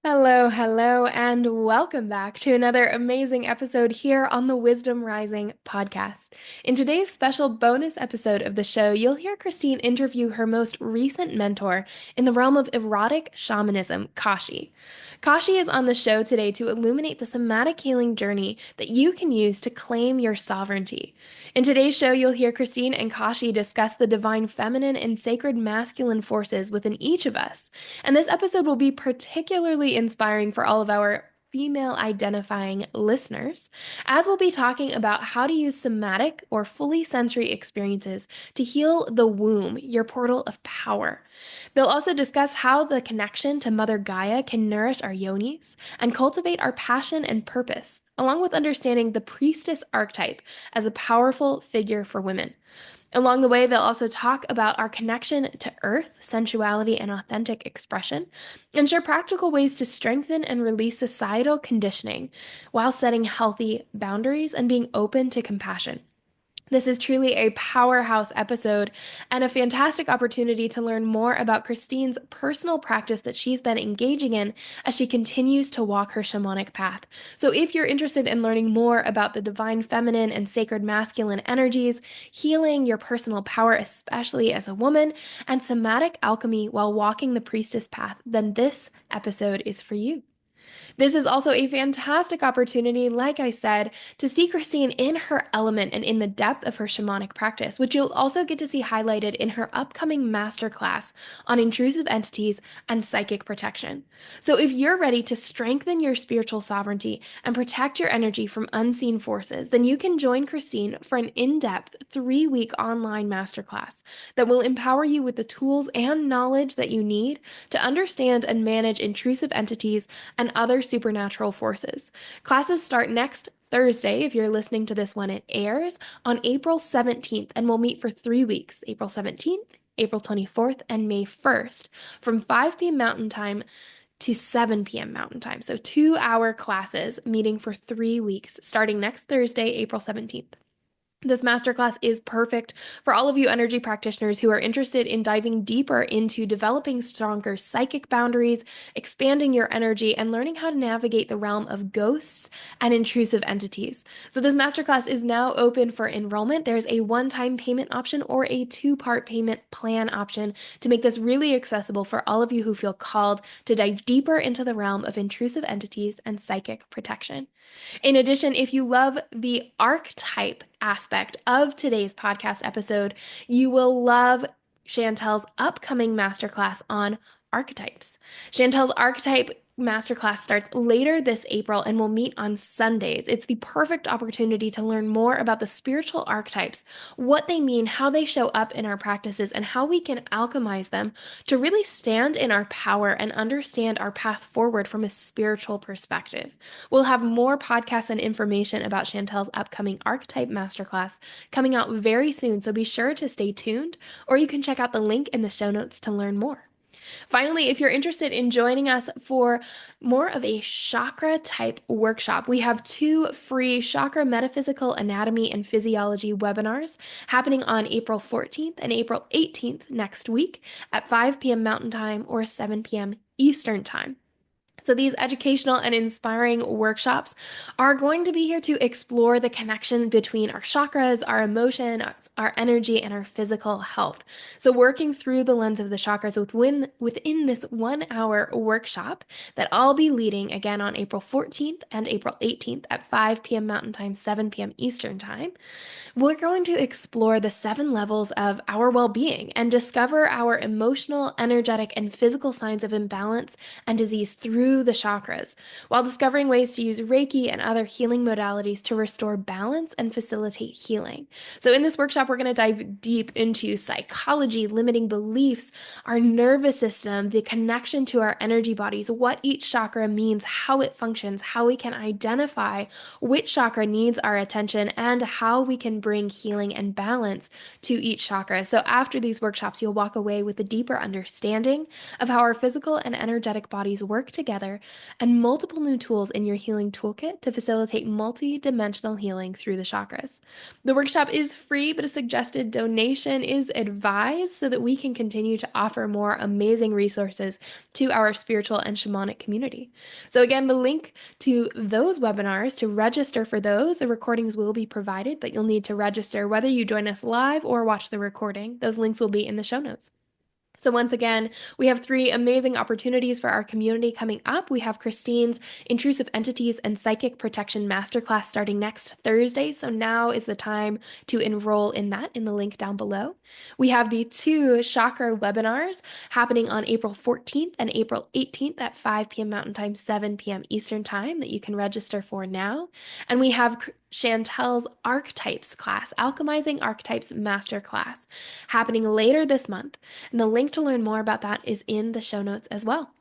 Hello, hello, and welcome back to another amazing episode here on the Wisdom Rising podcast. In today's special bonus episode of the show, you'll hear Christine interview her most recent mentor in the realm of erotic shamanism, Kashi. Kashi is on the show today to illuminate the somatic healing journey that you can use to claim your sovereignty. In today's show, you'll hear Christine and Kashi discuss the divine feminine and sacred masculine forces within each of us. And this episode will be particularly inspiring for all of our female identifying listeners, as we'll be talking about how to use somatic or fully sensory experiences to heal the womb, your portal of power. They'll also discuss how the connection to Mother Gaia can nourish our yonis and cultivate our passion and purpose, along with understanding the priestess archetype as a powerful figure for women. Along the way, they'll also talk about our connection to earth, sensuality, and authentic expression, and share practical ways to strengthen and release societal conditioning while setting healthy boundaries and being open to compassion. This is truly a powerhouse episode and a fantastic opportunity to learn more about Christine's personal practice that she's been engaging in as she continues to walk her shamanic path. So, if you're interested in learning more about the divine feminine and sacred masculine energies, healing your personal power, especially as a woman, and somatic alchemy while walking the priestess path, then this episode is for you. This is also a fantastic opportunity, like I said, to see Christine in her element and in the depth of her shamanic practice, which you'll also get to see highlighted in her upcoming masterclass on intrusive entities and psychic protection. So if you're ready to strengthen your spiritual sovereignty and protect your energy from unseen forces, then you can join Christine for an in-depth 3-week online masterclass that will empower you with the tools and knowledge that you need to understand and manage intrusive entities and other supernatural forces. Classes start next Thursday, if you're listening to this when it airs, on April 17th, and we'll meet for 3 weeks, April 17th, April 24th, and May 1st, from 5 p.m. Mountain Time to 7 p.m. Mountain Time. So 2-hour classes meeting for 3 weeks, starting next Thursday, April 17th. This masterclass is perfect for all of you energy practitioners who are interested in diving deeper into developing stronger psychic boundaries, expanding your energy, and learning how to navigate the realm of ghosts and intrusive entities. So this masterclass is now open for enrollment. There's a one-time payment option or a 2-part payment plan option to make this really accessible for all of you who feel called to dive deeper into the realm of intrusive entities and psychic protection. In addition, if you love the archetype aspect of today's podcast episode, you will love Chantel's upcoming masterclass on archetypes. Chantel's archetype masterclass starts later this April and will meet on Sundays. It's the perfect opportunity to learn more about the spiritual archetypes, what they mean, how they show up in our practices, and how we can alchemize them to really stand in our power and understand our path forward from a spiritual perspective. We'll have more podcasts and information about Chantel's upcoming archetype masterclass coming out very soon, so be sure to stay tuned, or you can check out the link in the show notes to learn more. Finally, if you're interested in joining us for more of a chakra type workshop, we have 2 free chakra metaphysical anatomy and physiology webinars happening on April 14th and April 18th next week at 5 p.m. Mountain Time or 7 p.m. Eastern Time. So these educational and inspiring workshops are going to be here to explore the connection between our chakras, our emotion, our energy, and our physical health. So working through the lens of the chakras within this 1-hour workshop that I'll be leading again on April 14th and April 18th at 5 p.m. Mountain Time, 7 p.m. Eastern Time. We're going to explore the 7 levels of our well-being and discover our emotional, energetic, and physical signs of imbalance and disease through the chakras, while discovering ways to use Reiki and other healing modalities to restore balance and facilitate healing. So in this workshop, we're going to dive deep into psychology, limiting beliefs, our nervous system, the connection to our energy bodies, what each chakra means, how it functions, how we can identify which chakra needs our attention, and how we can bring healing and balance to each chakra. So after these workshops, you'll walk away with a deeper understanding of how our physical and energetic bodies work together together, and multiple new tools in your healing toolkit to facilitate multi-dimensional healing through the chakras. The workshop is free, but a suggested donation is advised so that we can continue to offer more amazing resources to our spiritual and shamanic community. So again, the link to those webinars, to register for those, the recordings will be provided, but you'll need to register whether you join us live or watch the recording. Those links will be in the show notes. So once again, we have 3 amazing opportunities for our community coming up. We have Christine's Intrusive Entities and Psychic Protection Masterclass starting next Thursday. So now is the time to enroll in that in the link down below. We have the 2 chakra webinars happening on April 14th and April 18th at 5 p.m. Mountain Time, 7 p.m. Eastern Time that you can register for now. And we have Chantel's Archetypes class, Alchemizing Archetypes Masterclass, happening later this month. And the link to learn more about that is in the show notes as well.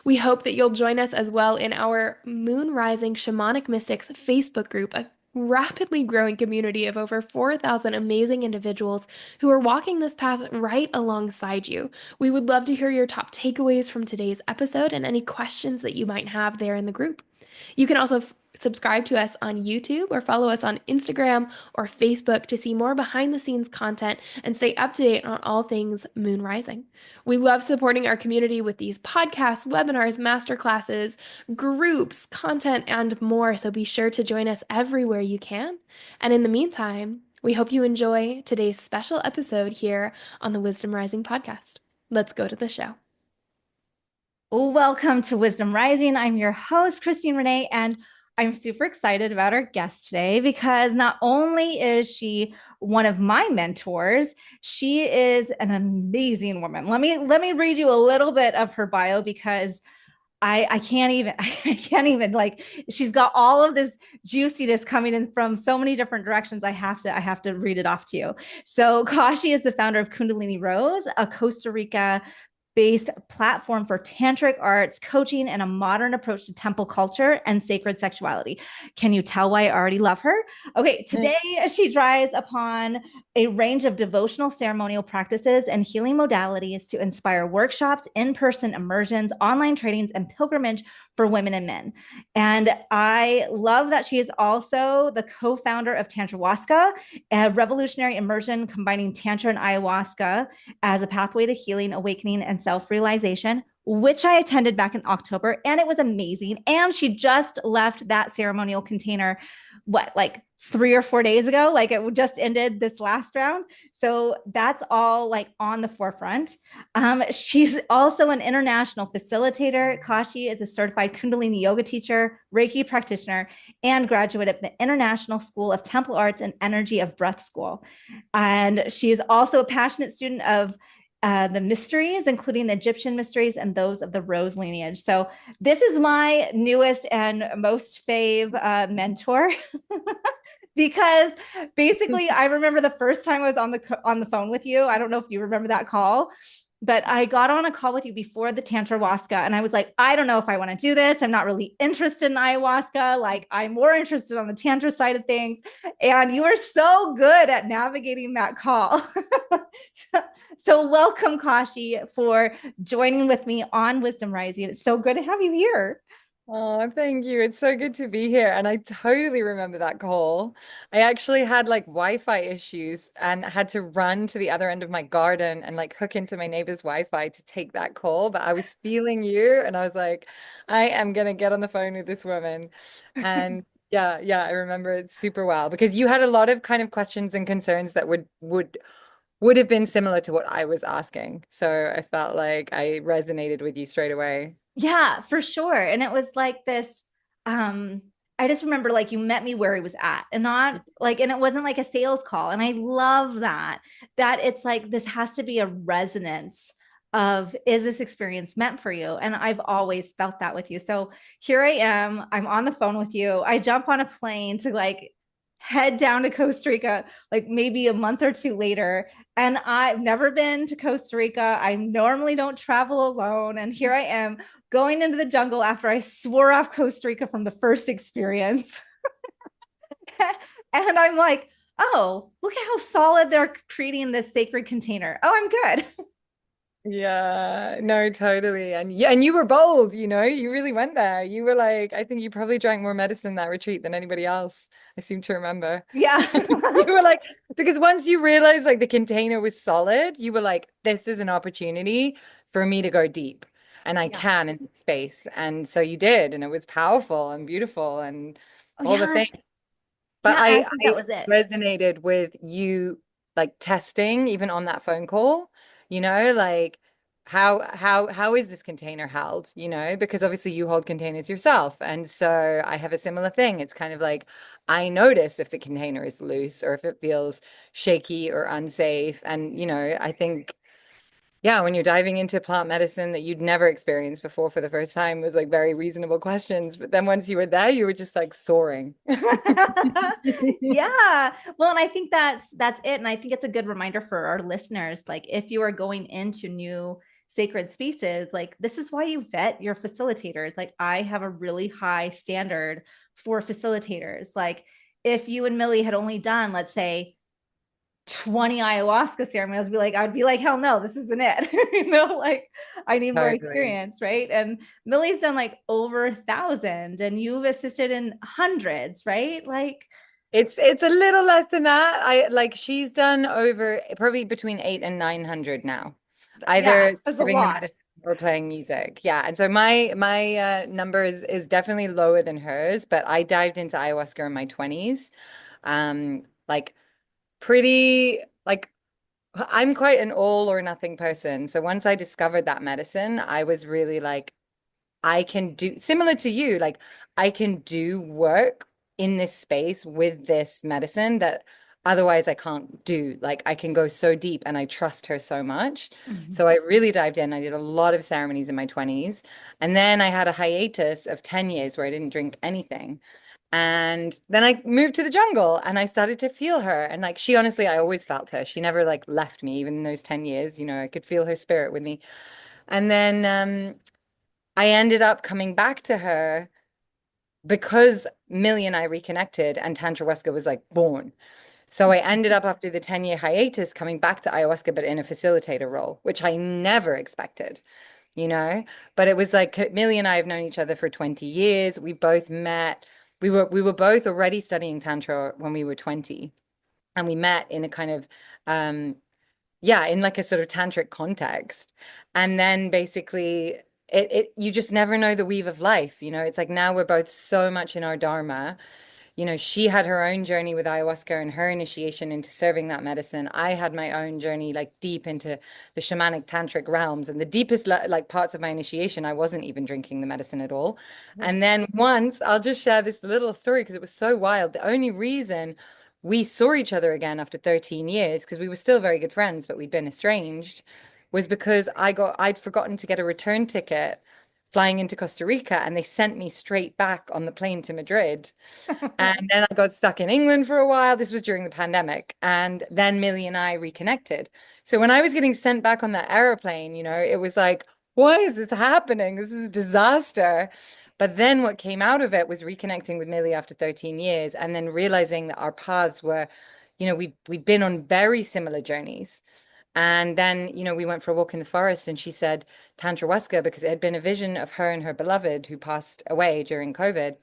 We hope that you'll join us as well in our Moon Rising Shamanic Mystics Facebook group, a rapidly growing community of over 4,000 amazing individuals who are walking this path right alongside you. We would love to hear your top takeaways from today's episode and any questions that you might have there in the group. You can also subscribe to us on YouTube or follow us on Instagram or Facebook to see more behind the scenes content and stay up to date on all things Moon Rising. We love supporting our community with these podcasts, webinars, masterclasses, groups, content, and more. So be sure to join us everywhere you can. And in the meantime, we hope you enjoy today's special episode here on the Wisdom Rising podcast. Let's go to the show. Welcome to Wisdom Rising. I'm your host, Christine Renee, and I'm super excited about our guest today because not only is she one of my mentors, she is an amazing woman. Let me read you a little bit of her bio because I can't even like, she's got all of this juiciness coming in from so many different directions. I have to read it off to you. So Kashi is the founder of Kundalini Rose, a Costa Rica based platform for tantric arts, coaching, and a modern approach to temple culture and sacred sexuality. Can you tell why I already love her? Okay, today she draws upon a range of devotional ceremonial practices and healing modalities to inspire workshops, in-person immersions, online trainings, and pilgrimage for women and men. And I love that she is also the co-founder of Tantrahuasca, a revolutionary immersion combining Tantra and Ayahuasca as a pathway to healing, awakening, and self-realization, which I attended back in October, and it was amazing. And she just left that ceremonial container, like 3 or 4 days ago, like it just ended this last round. So that's all like on the forefront. She's also an international facilitator. Kashi is a certified Kundalini yoga teacher, Reiki practitioner, and graduate of the International School of Temple Arts and Energy of Breath School. And she is also a passionate student of the mysteries, including the Egyptian mysteries and those of the Rose lineage. So this is my newest and most fave mentor. Because basically I remember the first time I was on the phone with you. I don't know if you remember that call, but I got on a call with you before the Tantrahuasca and I was like, I don't know if I want to do this. I'm not really interested in ayahuasca. Like I'm more interested on the Tantra side of things. And you were so good at navigating that call. So welcome, Kashi, for joining with me on Wisdom Rising. It's so good to have you here. Oh, thank you. It's so good to be here. And I totally remember that call. I actually had like Wi-Fi issues and had to run to the other end of my garden and like hook into my neighbor's Wi-Fi to take that call. But I was feeling you and I was like, I am gonna get on the phone with this woman. And yeah, I remember it super well because you had a lot of kind of questions and concerns that would have been similar to what I was asking. So I felt like I resonated with you straight away. Yeah, for sure. And it was like this, I just remember like you met me where I was at and not like, and it wasn't like a sales call. And I love that it's like, this has to be a resonance of, is this experience meant for you? And I've always felt that with you. So here I am, I'm on the phone with you. I jump on a plane to like head down to Costa Rica, like maybe a month or two later. And I've never been to Costa Rica. I normally don't travel alone. And here I am going into the jungle after I swore off Costa Rica from the first experience. And I'm like, oh, look at how solid they're creating this sacred container. Oh, I'm good. Yeah, no, totally. And yeah, and you were bold, you really went there. You were like, I think you probably drank more medicine that retreat than anybody else. I seem to remember. Yeah. You were like, because once you realized like the container was solid, you were like, this is an opportunity for me to go deep. And I Yeah. can in this space. And so you did, and it was powerful and beautiful and Oh, all the yeah. things. But Yeah. I think that I was it. resonated with you like testing even on that phone call, like how is this container held, because obviously you hold containers yourself. And so I have a similar thing. It's kind of like I notice if the container is loose or if it feels shaky or unsafe. And, I think yeah, when you're diving into plant medicine that you'd never experienced before for the first time was like very reasonable questions. But then once you were there, you were just like soaring. Yeah. Well, and I think that's it. And I think it's a good reminder for our listeners. Like if you are going into new sacred spaces, like this is why you vet your facilitators. Like I have a really high standard for facilitators. Like if you and Millie had only done, let's say, 20 ayahuasca ceremonies, I would be like, hell no, this isn't it. Like I need more Totally. experience, right? And Millie's done like over 1,000 and you've assisted in hundreds, right? Like, It's a little less than that. I like she's done over probably between 800 and 900 now, yeah, either that's a serving the lot. medicine or playing music. Yeah, and so my number is definitely lower than hers, but I dived into ayahuasca in my 20s. Like pretty like I'm quite an all or nothing person. So once I discovered that medicine, I was really like I can do similar to you, like I can do work in this space with this medicine that otherwise I can't do. Like I can go so deep and I trust her so much. Mhm. So I really dived in. I did a lot of ceremonies in my 20s. And then I had a hiatus of 10 years where I didn't drink anything. And then I moved to the jungle and I started to feel her. And like she honestly, I always felt her. She never like left me, even in those 10 years, I could feel her spirit with me. And then I ended up coming back to her because Millie and I reconnected and Tantra Weska was like born. So I ended up after the 10-year hiatus coming back to ayahuasca, but in a facilitator role, which I never expected, you know? But it was like Millie and I have known each other for 20 years. We both met. We were both already studying Tantra when we were 20. And we met in a kind of yeah, in like a sort of tantric context. And then basically it you just never know the weave of life, It's like now we're both so much in our dharma. She had her own journey with ayahuasca and her initiation into serving that medicine. I had my own journey like deep into the shamanic tantric realms and the deepest like parts of my initiation, I wasn't even drinking the medicine at all. Yeah. And then once, I'll just share this little story because it was so wild. The only reason we saw each other again after 13 years, because we were still very good friends, but we'd been estranged, was because I'd forgotten to get a return ticket flying into Costa Rica and they sent me straight back on the plane to Madrid. And then I got stuck in England for a while. This was during the pandemic. And then Millie and I reconnected. So when I was getting sent back on that airplane, it was like, why is this happening? This is a disaster. But then what came out of it was reconnecting with Millie after 13 years and then realizing that our paths were, we'd been on very similar journeys. And then, we went for a walk in the forest and she said Tantra Weska because it had been a vision of her and her beloved who passed away during COVID.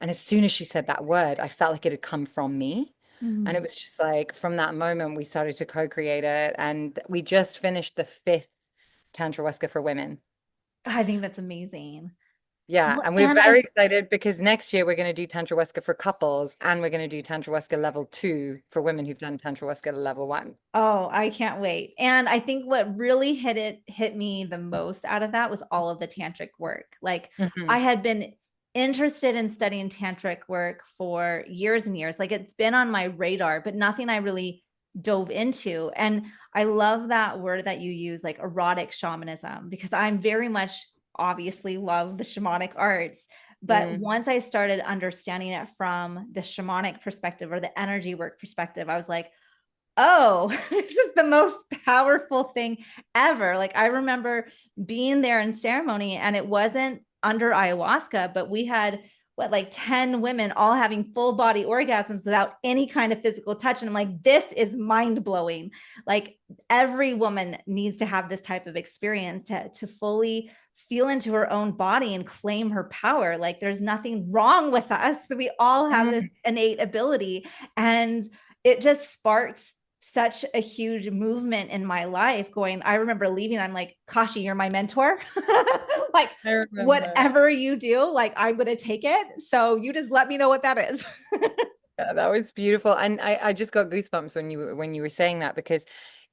And as soon as she said that word, I felt like it had come from me. And it Mhm. was just like from that moment, we started to co-create it. And we just finished the fifth Tantra Weska for women. I think that's amazing. Yeah. Well, And we're and very I excited because next year we're going to do Tantra Weska for couples and we're going to do Tantra Weska level 2 for women who've done Tantra Weska level 1. Oh, I can't wait. And I think what really hit me the most out of that was all of the tantric work. Like I Hmm. had been interested in studying tantric work for years and years. Like it's been on my radar, but nothing I really dove into. And I love that word that you use, like erotic shamanism, because I'm very much obviously love the shamanic arts. But Mm. once I started understanding it from the shamanic perspective or the energy work perspective, I was like, oh, this is the most powerful thing ever. Like I remember being there in ceremony and it wasn't under ayahuasca, but we had like 10 women all having full body orgasms without any kind of physical touch. And I'm like, this is mind blowing. Like every woman needs to have this type of experience to fully feel into her own body and claim her power. Like there's nothing wrong with us. We all have this innate ability. And it just sparked such a huge movement in my life going. I remember leaving. I'm like, Kashi, you're my mentor. Like, I remember. whatever you do, like, I'm going to take it. So you just let me know what that is. Yeah, that was beautiful. And I just got goosebumps when you were saying that because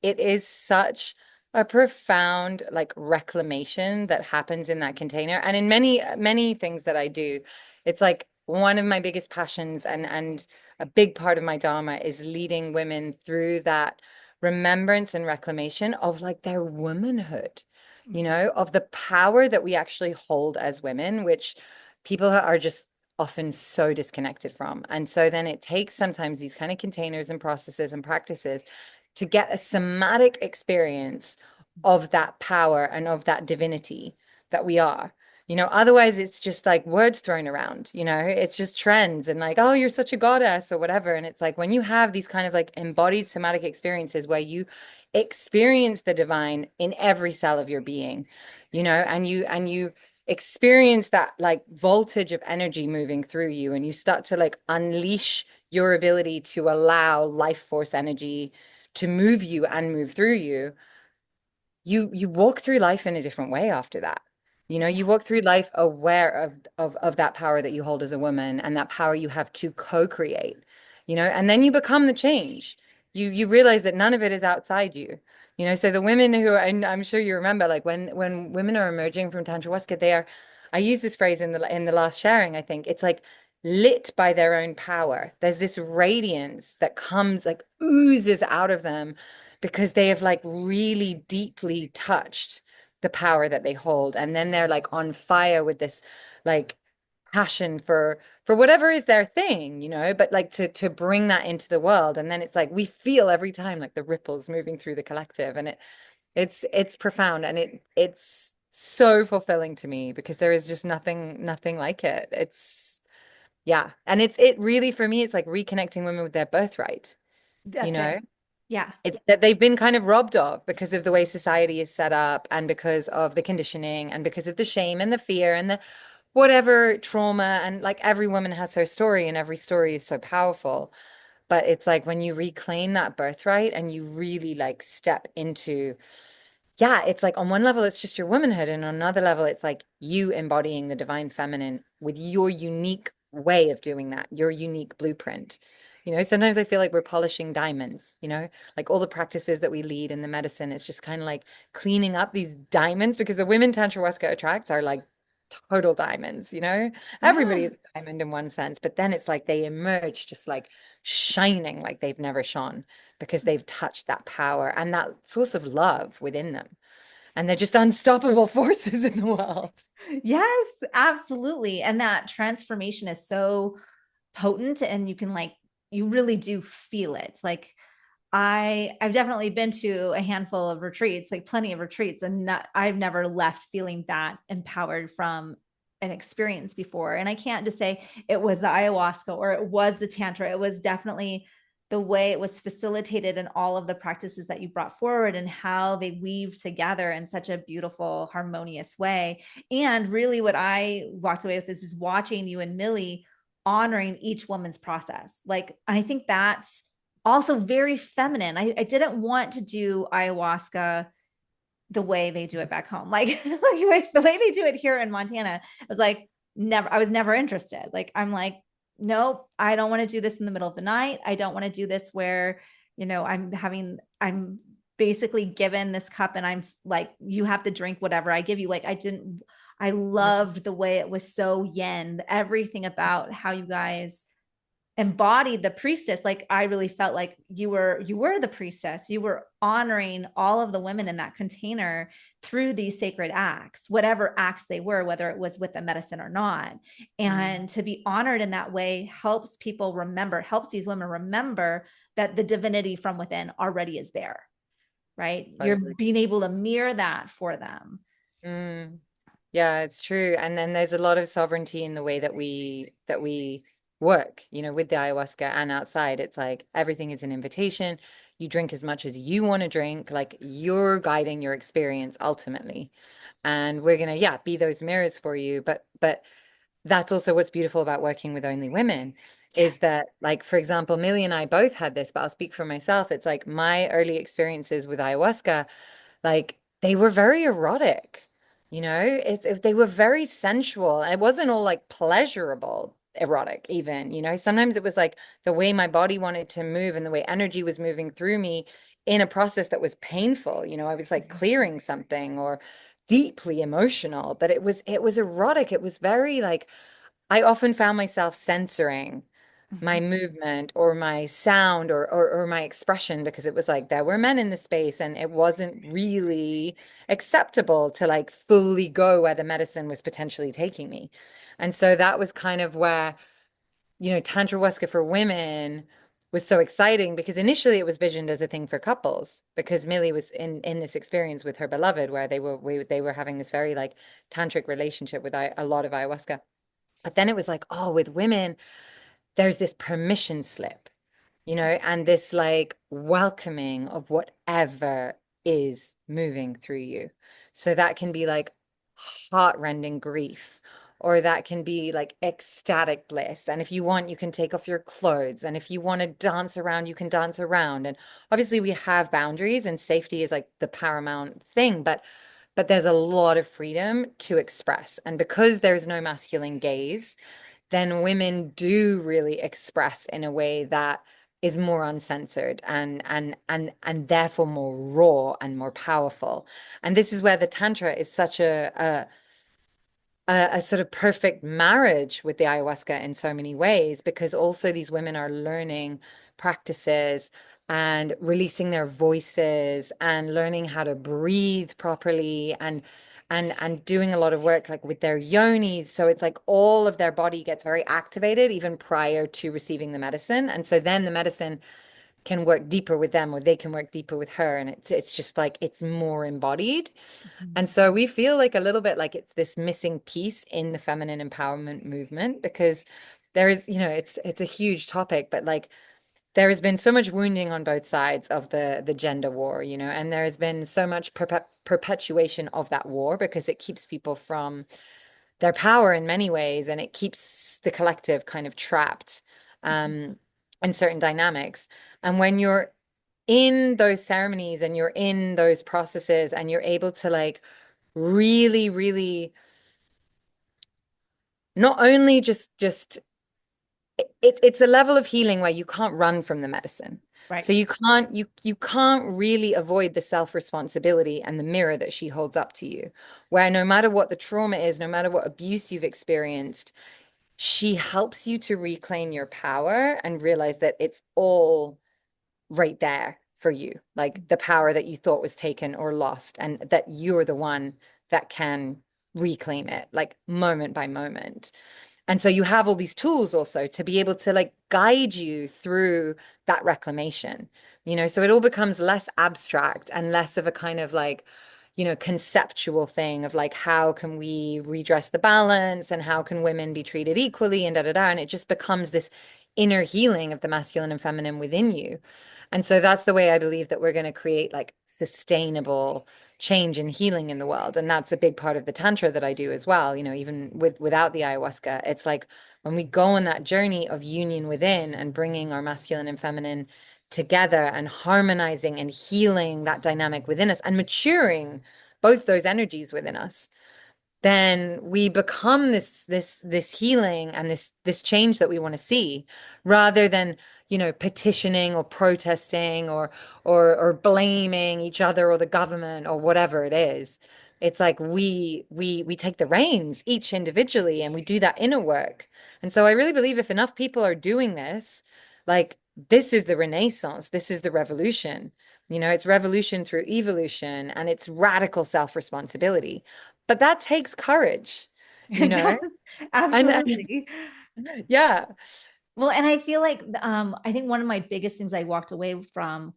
it is such a profound like reclamation that happens in that container. And in many things that I do, it's like one of my biggest passions and a big part of my dharma is leading women through that remembrance and reclamation of like their womanhood, of the power that we actually hold as women, which people are just often so disconnected from. And so then it takes sometimes these kind of containers and processes and practices to get a somatic experience of that power and of that divinity that we are. Otherwise it's just like words thrown around, it's just trends and like, oh, you're such a goddess or whatever. And it's like when you have these kind of like embodied somatic experiences where you experience the divine in every cell of your being, and you experience that like voltage of energy moving through you and you start to like unleash your ability to allow life force energy to move you and move through you, you walk through life in a different way after that. You walk through life aware of that power that you hold as a woman and that power you have to co-create, and then you become the change. You realize that none of it is outside you. So the women who are, and I'm sure you remember, like when women are emerging from Tantrahuasca, they are, I use this phrase in the last sharing, I think, it's like lit by their own power. There's this radiance that comes like oozes out of them because they have like really deeply touched the power that they hold. And then they're like on fire with this like passion for whatever is their thing, but like to bring that into the world. And then it's like we feel every time like the ripples moving through the collective. And it's profound and it's so fulfilling to me because there is just nothing like it. It's yeah. And it really for me, it's like reconnecting women with their birthright, you That's know? it. Yeah. It's that they've been kind of robbed of because of the way society is set up and because of the conditioning and because of the shame and the fear and the whatever trauma. And like every woman has her story and every story is so powerful. But it's like when you reclaim that birthright and you really like step into, yeah, it's like on one level, it's just your womanhood. And on another level, it's like you embodying the divine feminine with your unique way of doing that, your unique blueprint. Sometimes I feel like we're polishing diamonds, like all the practices that we lead in the medicine. It's just kind of like cleaning up these diamonds because the women Tantrahuasca attracts are like total diamonds, Yeah. everybody's a diamond in one sense, but then it's like they emerge just like shining like they've never shone because they've touched that power and that source of love within them. And they're just unstoppable forces in the world. Yes, absolutely. And that transformation is so potent and you can like, you really do feel it. Like I've definitely been to a handful of retreats, like plenty of retreats, and I've never left feeling that empowered from an experience before. And I can't just say it was the ayahuasca or it was the tantra. It was definitely the way it was facilitated and all of the practices that you brought forward and how they weave together in such a beautiful, harmonious way. And really, what I walked away with is just watching you and Millie honoring each woman's process. Like, I think that's also very feminine. I didn't want to do ayahuasca the way they do it back home. Like, the way they do it here in Montana, I was like, never, I was never interested. Like, I'm like, nope, I don't want to do this in the middle of the night. I don't want to do this where, I'm basically given this cup and I'm like, you have to drink whatever I give you. Like, I loved the way it was so yin, everything about how you guys embodied the priestess. Like I really felt like you were the priestess. You were honoring all of the women in that container through these sacred acts, whatever acts they were, whether it was with the medicine or not. And to be honored in that way helps people remember, helps these women remember that the divinity from within already is there, right? You're Totally. being able to mirror that for them. Mm. Yeah, it's true. And then there's a lot of sovereignty in the way that we work, with the ayahuasca and outside. It's like everything is an invitation. You drink as much as you want to drink, like you're guiding your experience ultimately. And we're gonna, yeah, be those mirrors for you. But that's also what's beautiful about working with only women is that, like, for example, Millie and I both had this, but I'll speak for myself. It's like my early experiences with ayahuasca, like they were very erotic, they were very sensual. It wasn't all like pleasurable erotic even, sometimes it was like the way my body wanted to move and the way energy was moving through me in a process that was painful. I was like clearing something or deeply emotional, but it was erotic. It was very like I often found myself censoring my Mhm. movement or my sound or my expression because it was like there were men in the space and it wasn't really acceptable to like fully go where the medicine was potentially taking me. And so that was kind of where, Tantra Weska for women was so exciting because initially it was visioned as a thing for couples because Millie was in this experience with her beloved where they were having this very like tantric relationship with a lot of ayahuasca. But then it was like, oh, with women, there's this permission slip, and this like welcoming of whatever is moving through you. So that can be like heart-rending grief, or that can be like ecstatic bliss. And if you want, you can take off your clothes. And if you want to dance around, you can dance around. And obviously we have boundaries and safety is like the paramount thing, but there's a lot of freedom to express. And because there's no masculine gaze, then women do really express in a way that is more uncensored and therefore more raw and more powerful. And this is where the Tantra is such a sort of perfect marriage with the ayahuasca in so many ways, because also these women are learning practices and releasing their voices and learning how to breathe properly and doing a lot of work like with their yonis. So it's like all of their body gets very activated even prior to receiving the medicine. And so then the medicine can work deeper with them or they can work deeper with her. And it's just like it's more embodied. Mhm. And so we feel like a little bit like it's this missing piece in the feminine empowerment movement because there is, it's a huge topic, but like there has been so much wounding on both sides of the gender war, and there has been so much perpetuation of that war because it keeps people from their power in many ways and it keeps the collective kind of trapped in certain dynamics. And when you're in those ceremonies and you're in those processes and you're able to like really, really not only just it's a level of healing where you can't run from the medicine. Right. So you can't really avoid the self-responsibility and the mirror that she holds up to you, where no matter what the trauma is, no matter what abuse you've experienced, she helps you to reclaim your power and realize that it's all right there for you, like the power that you thought was taken or lost, and that you're the one that can reclaim it, like moment by moment. And so you have all these tools also to be able to like guide you through that reclamation, so it all becomes less abstract and less of a kind of like, conceptual thing of like, how can we redress the balance and how can women be treated equally and da da da. And it just becomes this inner healing of the masculine and feminine within you. And so that's the way I believe that we're going to create like sustainable change and healing in the world. And that's a big part of the Tantra that I do as well. Even without the ayahuasca, it's like when we go on that journey of union within and bringing our masculine and feminine together and harmonizing and healing that dynamic within us and maturing both those energies within us, then we become this healing and this change that we want to see, rather than petitioning or protesting or blaming each other or the government or whatever it is. It's like we take the reins each individually and we do that inner work. And so I really believe if enough people are doing this, like this is the renaissance, this is the revolution. It's revolution through evolution and it's radical self-responsibility. But that takes courage, you It know? does. And Absolutely. yeah. Well, and I feel like I think one of my biggest things I walked away from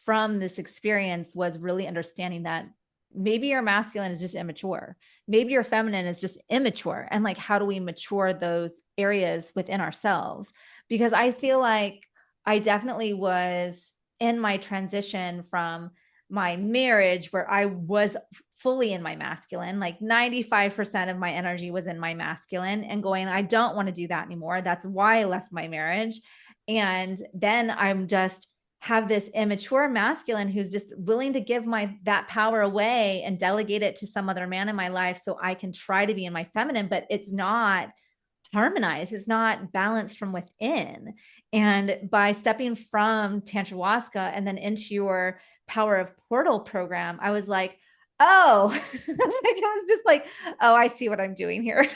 this experience was really understanding that maybe your masculine is just immature. Maybe your feminine is just immature. And like, how do we mature those areas within ourselves? Because I feel like I definitely was in my transition from my marriage where I was fully in my masculine, like 95% of my energy was in my masculine, and going, I don't want to do that anymore. That's why I left my marriage. And then I'm just have this immature masculine who's just willing to give my that power away and delegate it to some other man in my life so I can try to be in my feminine, but it's not harmonized, it's not balanced from within. And by stepping from Tantrahuasca and then into your Power of Portal program, I was like, oh, I was just like, oh, I see what I'm doing here.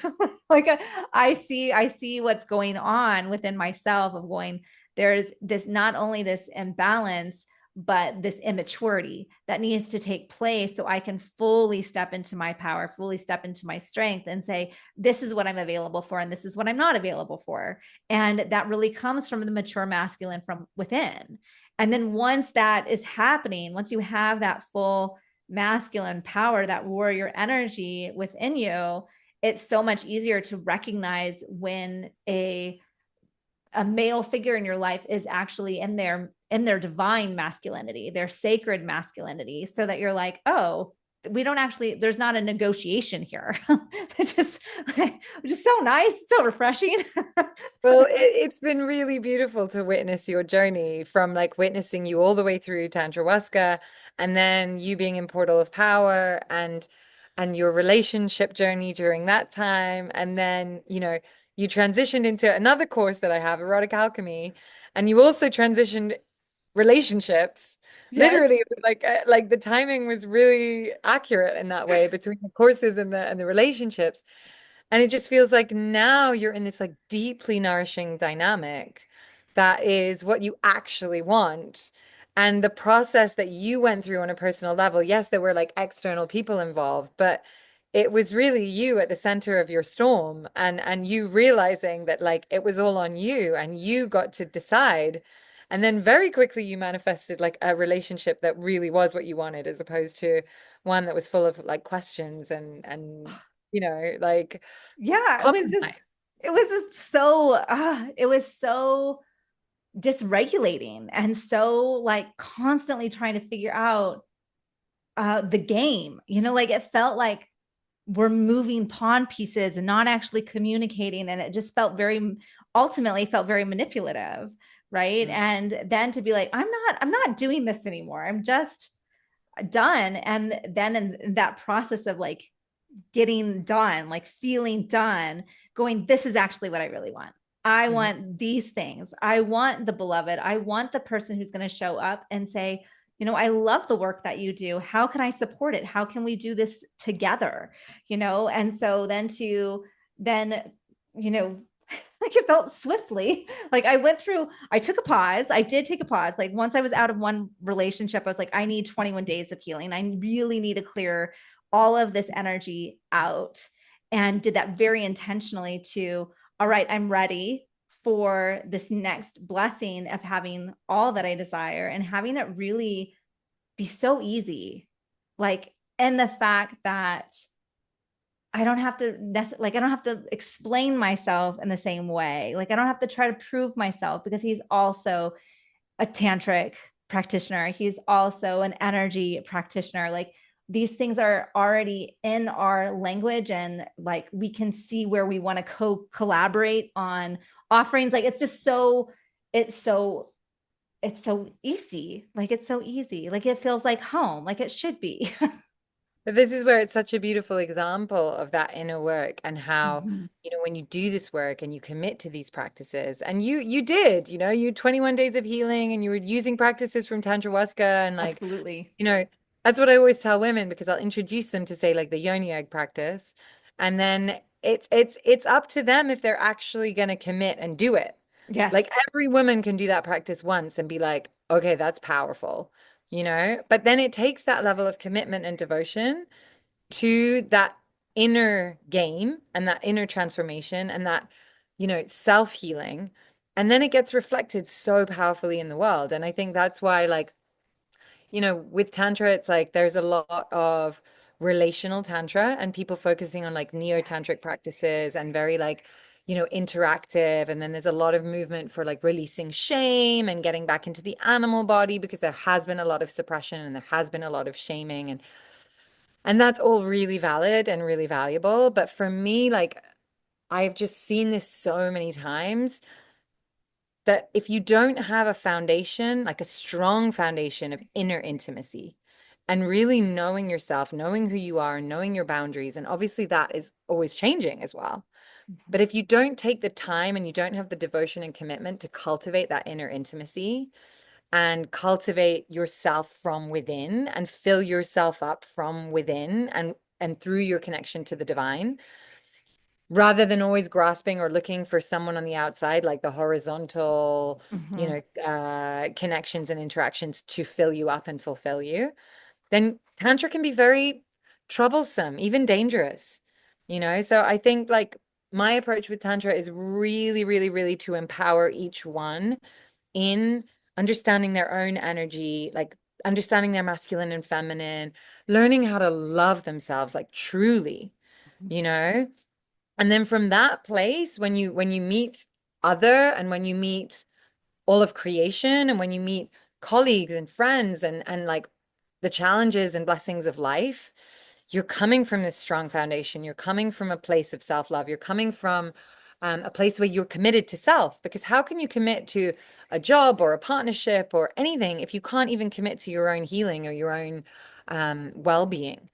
Like I see what's going on within myself of going, there's this not only this imbalance, but this immaturity that needs to take place so I can fully step into my power, fully step into my strength and say, this is what I'm available for, and this is what I'm not available for. And that really comes from the mature masculine from within. And then once that is happening, once you have that full masculine power, that warrior energy within you, it's so much easier to recognize when a male figure in your life is actually in their divine masculinity, their sacred masculinity, so that you're like, oh, we don't actually, there's not a negotiation here. It's just so nice, so refreshing. Well, it's been really beautiful to witness your journey from like witnessing you all the way through Tantrahuasca and then you being in Portal of Power and your relationship journey during that time. And then, you transitioned into another course that I have, Erotic Alchemy, and you also transitioned relationships. Yes. Literally, it was like the timing was really accurate in that way between the courses and the relationships. And it just feels like now you're in this like deeply nourishing dynamic that is what you actually want. And the process that you went through on a personal level, yes, there were like external people involved, but it was really you at the center of your storm and you realizing that like it was all on you and you got to decide. And then very quickly you manifested like a relationship that really was what you wanted as opposed to one that was full of like questions and like Yeah, compromise. it was just so it was so dysregulating and so like constantly trying to figure out the game, like it felt like we're moving pawn pieces and not actually communicating, and it just ultimately felt very manipulative, right? Mm. And then to be like, I'm not doing this anymore, I'm just done. And then in that process of like getting done, like feeling done, going, this is actually what I really want. I Mhm. want these things. I want the beloved. I want the person who's going to show up and say, I love the work that you do. How can I support it? How can we do this together? And so then, you know, like it felt swiftly. Like I took a pause. I did take a pause. Like once I was out of one relationship, I was like, I need 21 days of healing. I really need to clear all of this energy out, and did that very intentionally to, all right, I'm ready for this next blessing of having all that I desire and having it really be so easy. Like, and the fact that I don't have to I don't have to explain myself in the same way. Like I don't have to try to prove myself because he's also a tantric practitioner. He's also an energy practitioner. Like these things are already in our language, and like we can see where we want to collaborate on offerings. Like it's so it's so easy. Like it's so easy. Like it feels like home, like it should be. But this is where it's such a beautiful example of that inner work and how, Mhm. when you do this work and you commit to these practices and you did, you 21 days of healing and you were using practices from Tantrahuasca and like, Absolutely. you know, that's what I always tell women because I'll introduce them to say like the yoni egg practice. And then it's up to them if they're actually going to commit and do it. Like Yes. every woman can do that practice once and be like, okay, that's powerful, But then it takes that level of commitment and devotion to that inner game and that inner transformation and that, self-healing. And then it gets reflected so powerfully in the world. And I think that's why, like, with Tantra, it's like there's a lot of relational Tantra and people focusing on like neo-tantric practices and very like, interactive. And then there's a lot of movement for like releasing shame and getting back into the animal body because there has been a lot of suppression and there has been a lot of shaming. And that's all really valid and really valuable. But for me, like I've just seen this so many times that if you don't have a foundation, like a strong foundation of inner intimacy and really knowing yourself, knowing who you are, knowing your boundaries, and obviously that is always changing as well. But if you don't take the time and you don't have the devotion and commitment to cultivate that inner intimacy and cultivate yourself from within and fill yourself up from within and through your connection to the divine, rather than always grasping or looking for someone on the outside, like the horizontal, Mm-hmm. connections and interactions to fill you up and fulfill you, then Tantra can be very troublesome, even dangerous. So I think like my approach with Tantra is really, really, really to empower each one in understanding their own energy, like understanding their masculine and feminine, learning how to love themselves, like truly, you know? And then from that place, when you meet other and when you meet all of creation and when you meet colleagues and friends and like the challenges and blessings of life, you're coming from this strong foundation. You're coming from a place of self-love. You're coming from a place where you're committed to self. Because how can you commit to a job or a partnership or anything if you can't even commit to your own healing or your own well-being?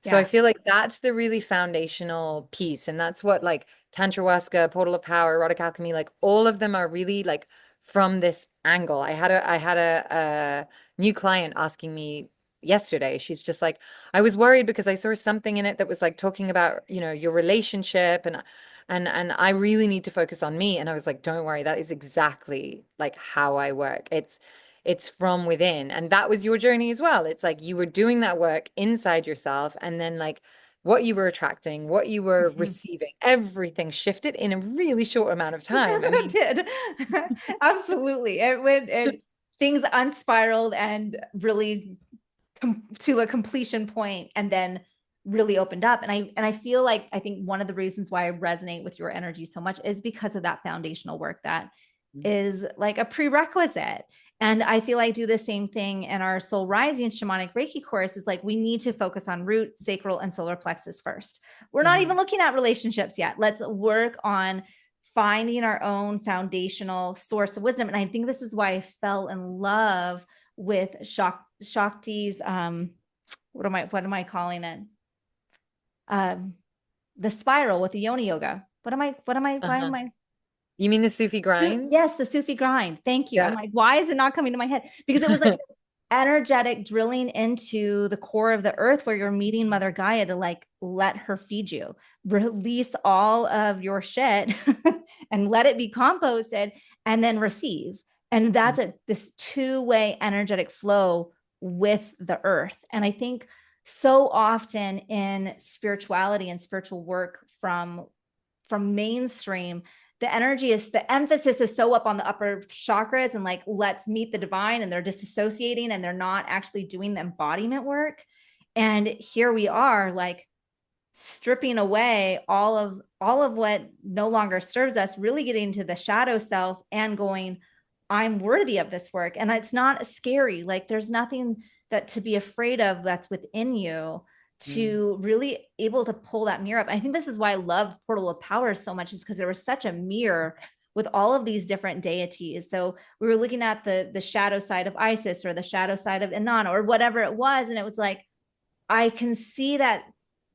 So I Yeah. feel like that's the really foundational piece. And that's what like Tantrahuasca, Portal of Power, Erotic Alchemy, like all of them are really like from this angle. I had a new client asking me yesterday. She's just like, I was worried because I saw something in it that was like talking about, your relationship and I really need to focus on me. And I was like, don't worry, that is exactly like how I work. It's from within. And that was your journey as well. It's like you were doing that work inside yourself. And then, like, what you were attracting, what you were Mhm. receiving, everything shifted in a really short amount of time. I It mean, did. Absolutely. It went, things unspiraled and really to a completion point and then really opened up. And I feel like I think one of the reasons why I resonate with your energy so much is because of that foundational work that is like a prerequisite. And I feel I do the same thing in our Soul Rising Shamanic Reiki course. Is like we need to focus on root, sacral, and solar plexus first. We're not even mhm. looking at relationships yet. Let's work on finding our own foundational source of wisdom. And I think this is why I fell in love with Shakti's what am I calling it? Um, the spiral with the Yoni yoga. Why Uh-huh. am I You mean the Sufi grinds? Yes, the Sufi grind. Thank you. I'm Yeah. like, why is it not coming to my head? Because it was like energetic drilling into the core of the earth where you're meeting Mother Gaia to like let her feed you, release all of your shit and let it be composted and then receive. And that's this two-way energetic flow with the earth. And I think so often in spirituality and spiritual work from mainstream, the emphasis is so up on the upper chakras and like let's meet the divine, and they're disassociating and they're not actually doing the embodiment work. And here we are like stripping away all of what no longer serves us, really getting to the shadow self and going, I'm worthy of this work. And it's not scary. Like there's nothing that to be afraid of that's within you, Mm. to really able to pull that mirror up. I think this is why I love Portal of Power so much, is because there was such a mirror with all of these different deities. So we were looking at the shadow side of Isis or the shadow side of Inanna or whatever it was. And it was like, I can see that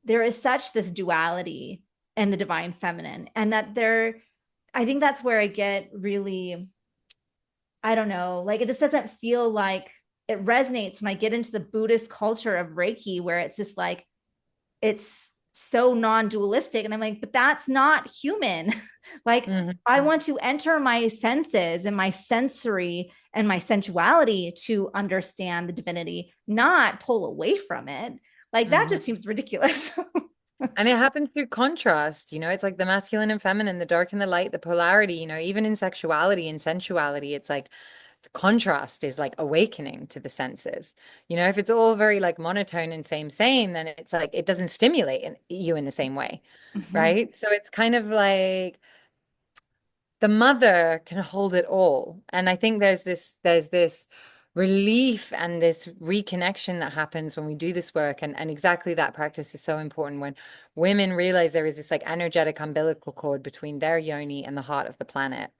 there is such this duality in the divine feminine, and that I think that's where I get really, I don't know, like it just doesn't feel like it resonates when I get into the Buddhist culture of Reiki, where it's just like, it's so non-dualistic. And I'm like, but that's not human. Like, Mhm. I want to enter my senses and my sensory and my sensuality to understand the divinity, not pull away from it. Like that Mhm. just seems ridiculous. And it happens through contrast, it's like the masculine and feminine, the dark and the light, the polarity, even in sexuality and sensuality, it's like The contrast is like awakening to the senses. If it's all very like monotone and same, then it's like it doesn't stimulate you in the same way, Mhm. right? So it's kind of like the mother can hold it all. And I think there's this relief and this reconnection that happens when we do this work. And exactly that practice is so important when women realize there is this like energetic umbilical cord between their yoni and the heart of the planet.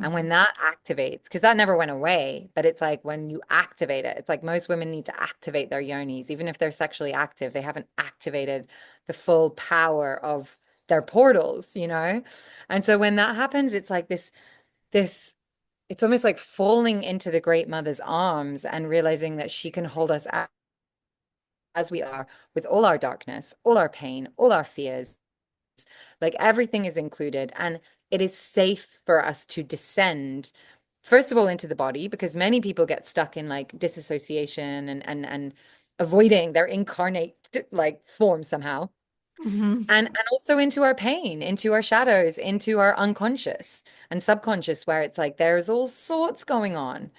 And Mhm. when that activates, because that never went away, but it's like when you activate it, it's like most women need to activate their yonis, even if they're sexually active, they haven't activated the full power of their portals. And so when that happens, it's like this it's almost like falling into the great mother's arms and realizing that she can hold us as we are with all our darkness, all our pain, all our fears. Like everything is included, and it is safe for us to descend, first of all, into the body, because many people get stuck in like disassociation and avoiding their incarnate like form somehow. Mhm. And also into our pain, into our shadows, into our unconscious and subconscious, where it's like there's all sorts going on.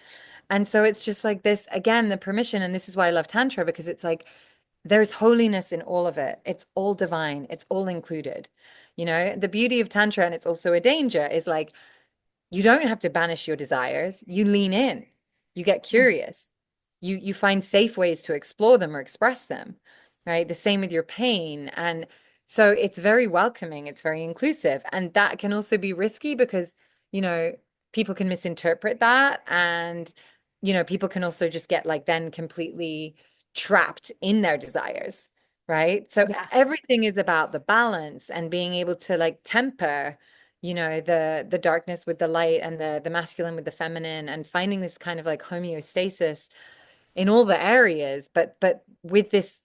And so it's just like this, again, the permission. And this is why I love Tantra, because it's like there's holiness in all of it. It's all divine, it's all included. The beauty of Tantra, and it's also a danger, is like you don't have to banish your desires. You lean in. You get curious. You find safe ways to explore them or express them, right? The same with your pain. And so it's very welcoming, it's very inclusive. And that can also be risky because, you know, people can misinterpret that. And, people can also just get like then completely trapped in their desires, right? So Yeah. everything is about the balance and being able to like temper the darkness with the light and the masculine with the feminine, and finding this kind of like homeostasis in all the areas, but with this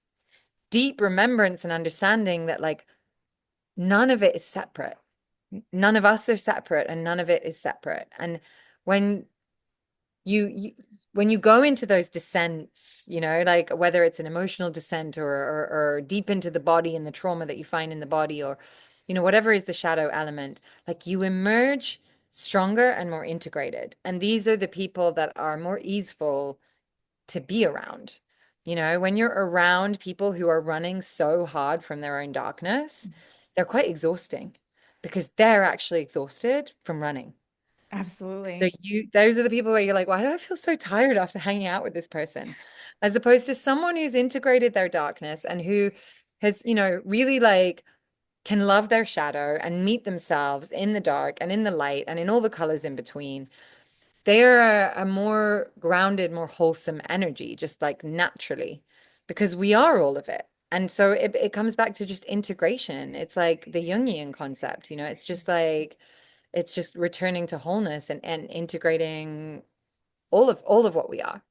deep remembrance and understanding that like none of it is separate. None of us are separate and none of it is separate. And when you when you go into those descents, like whether it's an emotional descent or deep into the body and the trauma that you find in the body, or whatever is the shadow element, like you emerge stronger and more integrated. And these are the people that are more easeful to be around. When you're around people who are running so hard from their own darkness, they're quite exhausting because they're actually exhausted from running. So Absolutely. those are the people where you're like, why do I feel so tired after hanging out with this person? As opposed to someone who's integrated their darkness and who has, really like can love their shadow and meet themselves in the dark and in the light and in all the colors in between. They're a more grounded, more wholesome energy, just like naturally, because we are all of it. And so it comes back to just integration. It's like the Jungian concept, it's just like it's just returning to wholeness and integrating all of what we are.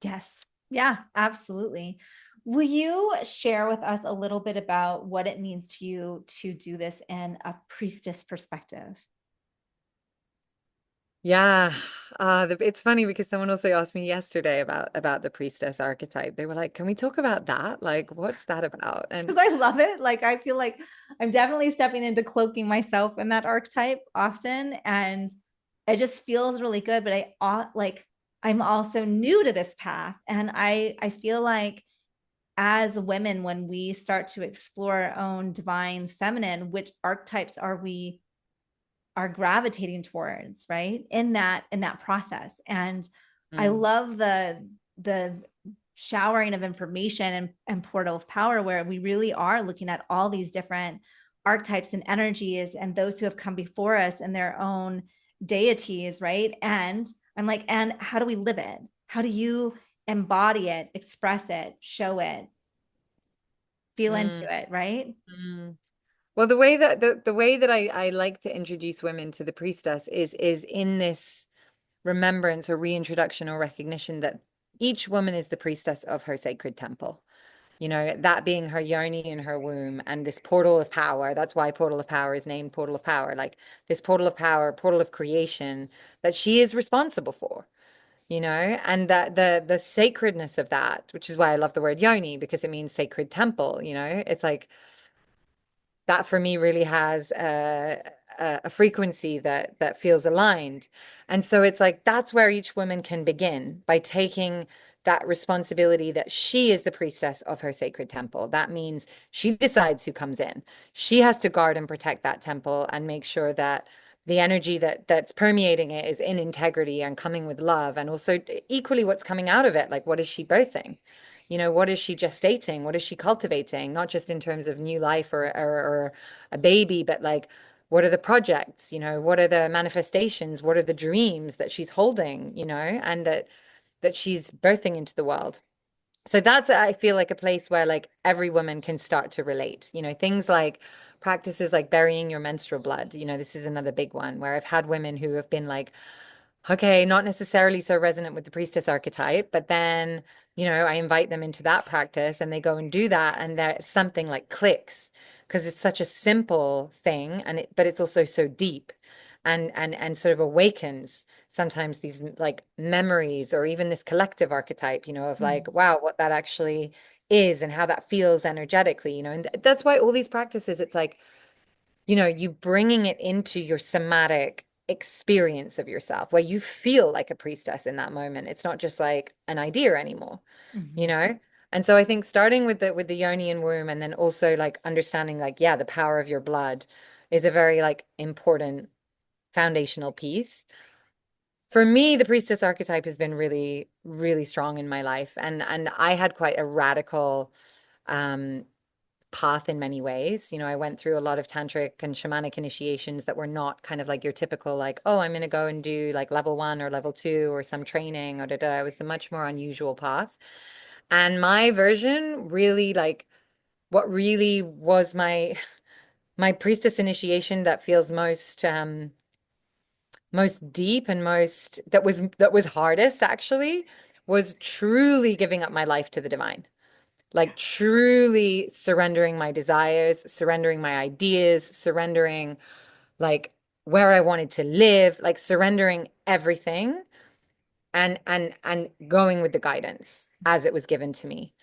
Yes. Yeah, absolutely. Will you share with us a little bit about what it means to you to do this in a priestess perspective? Yeah. It's funny because someone also asked me yesterday about the priestess archetype. They were like, "Can we talk about that? Like, what's that about?" And Because I love it. Like, I feel like I'm definitely stepping into cloaking myself in that archetype often. And it just feels really good. But like, I'm also new to this path. And I feel like as women, when we start to explore our own divine feminine, which archetypes are gravitating towards, right? In that process. And I mm, love the showering of information and portal of power, where we really are looking at all these different archetypes and energies and those who have come before us and their own deities, right? And I'm like, and how do we live it? How do you embody it, express it, show it, feel into mm, it, right? mm. Well, the way that I like to introduce women to the priestess is in this remembrance or reintroduction or recognition that each woman is the priestess of her sacred temple. That being her yoni in her womb and this portal of power. That's why portal of power is named portal of power, like this portal of power, portal of creation that she is responsible for, and that the sacredness of that, which is why I love the word yoni, because it means sacred temple. It's like that for me really has a frequency that feels aligned. And so it's like that's where each woman can begin, by taking that responsibility that she is the priestess of her sacred temple. That means she decides who comes in. She has to guard and protect that temple and make sure that the energy that's permeating it is in integrity and coming with love, and also equally what's coming out of it. Like, what is she birthing? What is she gestating? What is she cultivating? Not just in terms of new life or a baby, but like, what are the projects? What are the manifestations? What are the dreams that she's holding? And that she's birthing into the world. So that's, I feel like, a place where like every woman can start to relate. Things like practices like burying your menstrual blood. This is another big one where I've had women who have been like, okay, not necessarily so resonant with the priestess archetype, but then, I invite them into that practice and they go and do that, and that something like clicks, because it's such a simple thing, but it's also so deep, and sort of awakens sometimes these like memories, or even this collective archetype, of like, wow, what that actually is and how that feels energetically, and that's why all these practices, it's like, you bringing it into your somatic experience of yourself, where you feel like a priestess in that moment. It's not just like an idea anymore, you Mhm. know? And so I think starting with the yoni and womb, and then also like understanding like, yeah, the power of your blood is a very like important foundational piece. For me, the priestess archetype has been really, really strong in my life. And I had quite a radical um path in many ways. I went through a lot of tantric and shamanic initiations that were not kind of like your typical, like, oh, I'm going to go and do like level 1 or level 2 or some training or da da. It was a much more unusual path. And my version really, like, what really was my priestess initiation that feels most deep, and most that was hardest, actually, was truly giving up my life to the divine, like truly surrendering my desires, surrendering my ideas, surrendering like where I wanted to live, like surrendering everything, and going with the guidance as it was given to me.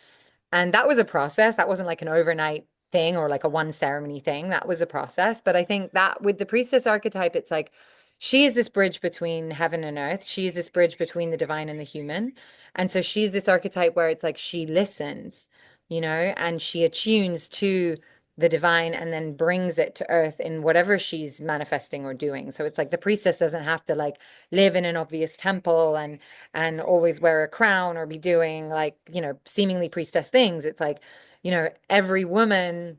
And that was a process. That wasn't like an overnight thing or like a one ceremony thing. That was a process. But I think that with the priestess archetype, it's like she is this bridge between heaven and earth. She is this bridge between the divine and the human. And so she's this archetype where it's like she listens, and she attunes to the divine and then brings it to earth in whatever she's manifesting or doing. So it's like the priestess doesn't have to like live in an obvious temple and always wear a crown or be doing like, seemingly priestess things. It's like, every woman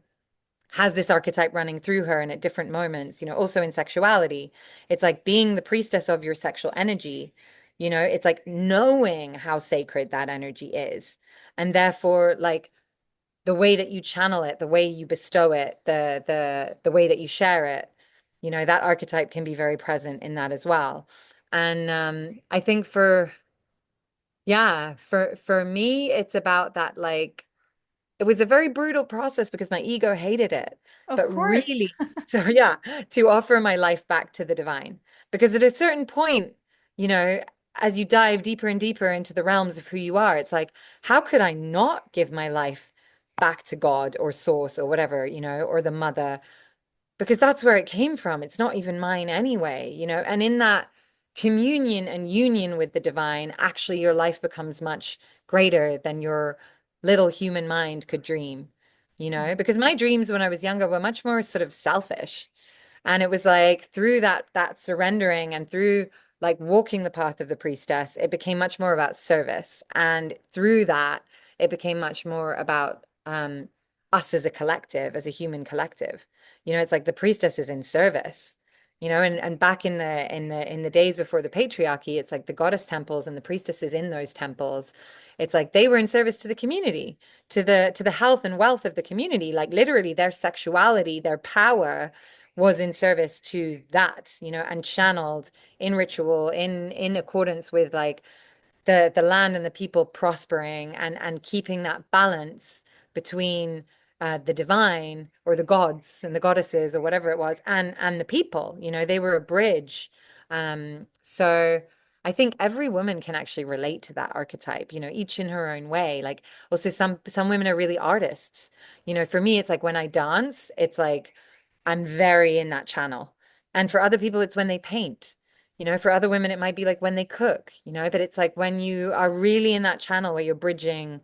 has this archetype running through her, and at different moments, also in sexuality, it's like being the priestess of your sexual energy. It's like knowing how sacred that energy is. And therefore, like, the way that you channel it, the way you bestow it, the way that you share it, that archetype can be very present in that as well. And I think for me, it's about that, like, it was a very brutal process because my ego hated it. Of But course. really, so yeah, to offer my life back to the divine. Because at a certain point, you know, as you dive deeper and deeper into the realms of who you are, it's like, how could I not give my life back to God or source or whatever, or the mother? Because that's where it came from. It's not even mine anyway, and in that communion and union with the divine, actually your life becomes much greater than your little human mind could dream, because my dreams when I was younger were much more sort of selfish. And it was like through that surrendering and through like walking the path of the priestess, it became much more about service. And through that, it became much more about us as a collective, as a human collective. It's like the priestess is in service. And back in the days before the patriarchy, it's like the goddess temples and the priestesses in those temples. It's like they were in service to the community, to the health and wealth of the community. Like literally their sexuality, their power was in service to that, and channeled in ritual, in accordance with like the land and the people prospering, and keeping that balance between the divine or the gods and the goddesses or whatever it was, and the people. They were a bridge. So I think every woman can actually relate to that archetype, each in her own way. Like also some women are really artists. For me, it's like when I dance, it's like I'm very in that channel. And for other people, it's when they paint. For other women, it might be like when they cook, but it's like when you are really in that channel where you're bridging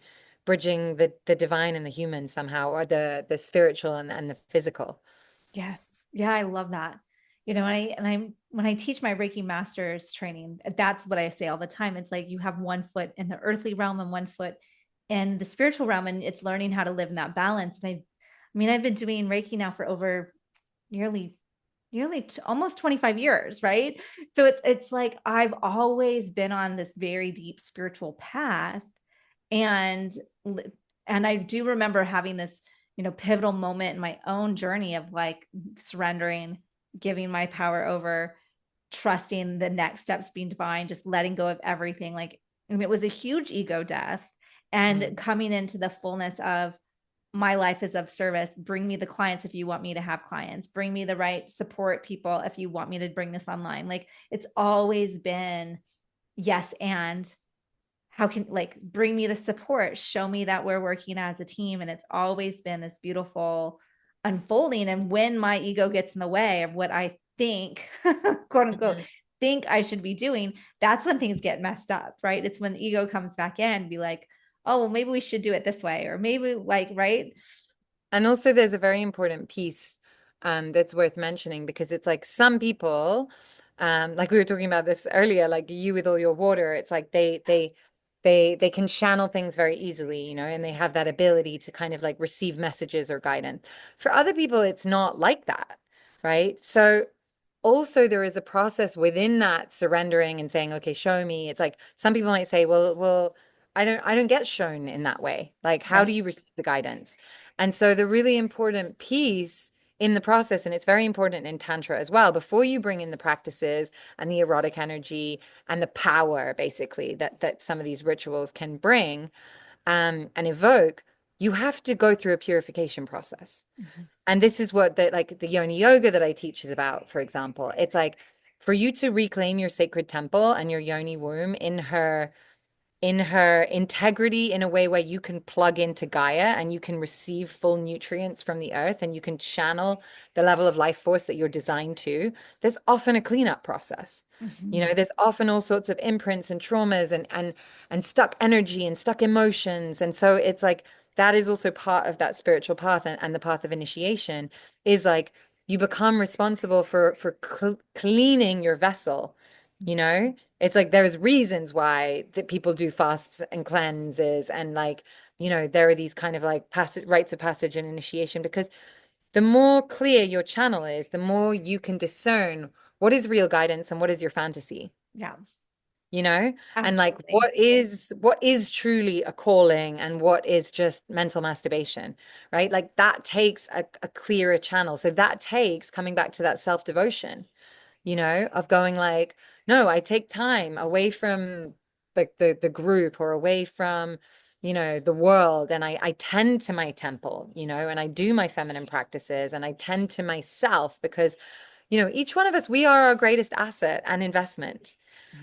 the divine and the human somehow, or the spiritual and the physical. Yes. Yeah, I love that. When I teach my Reiki Masters training, that's what I say all the time. It's like you have one foot in the earthly realm and one foot in the spiritual realm, and it's learning how to live in that balance. And I've been doing Reiki now for over nearly almost 25 years, right? So it's like I've always been on this very deep spiritual path, and I do remember having this pivotal moment in my own journey of like surrendering, giving my power over, trusting the next steps being divine, just letting go of everything. Like, and it was a huge ego death, and coming into the fullness of my life is of service. Bring me the clients if you want me to have clients. Bring me the right support people if you want me to bring this online. Like, it's always been yes, and how can, like, bring me the support, show me that we're working as a team. And it's always been this beautiful unfolding. And when my ego gets in the way of what I think, quote unquote, think I should be doing, that's when things get messed up, right? It's when the ego comes back in and be like, oh, well, maybe we should do it this way, or maybe, like, right. And also there's a very important piece that's worth mentioning, because it's like some people, like we were talking about this earlier, like you with all your water, it's like they can channel things very easily, and they have that ability to kind of like receive messages or guidance. For other people, it's not like that, right? So also there is a process within that surrendering and saying, okay, show me. It's like some people might say, well, I don't get shown in that way. Like, how do Right. you receive the guidance? And so the really important piece in the process, and it's very important in Tantra as well, before you bring in the practices and the erotic energy and the power, basically, that some of these rituals can bring and evoke, you have to go through a purification process. And this is what the yoni yoga that I teach is about, for example. It's like for you to reclaim your sacred temple and your yoni womb in her integrity, in a way where you can plug into Gaia and you can receive full nutrients from the earth and you can channel the level of life force that you're designed to. There's often a cleanup process. There's often all sorts of imprints and traumas and stuck energy and stuck emotions. And so it's like that is also part of that spiritual path, and the path of initiation is like you become responsible for cleaning your vessel, you know? It's like there's reasons why that people do fasts and cleanses, and like, there are these kind of like rites of passage and initiation, because the more clear your channel is, the more you can discern what is real guidance and what is your fantasy, Yeah, and like absolutely. what is truly a calling and what is just mental masturbation, right? Like that takes a clearer channel. So that takes coming back to that self-devotion, of going like, no, I take time away from the group or away from, the world. And I tend to my temple, and I do my feminine practices and I tend to myself, because, each one of us, we are our greatest asset and investment.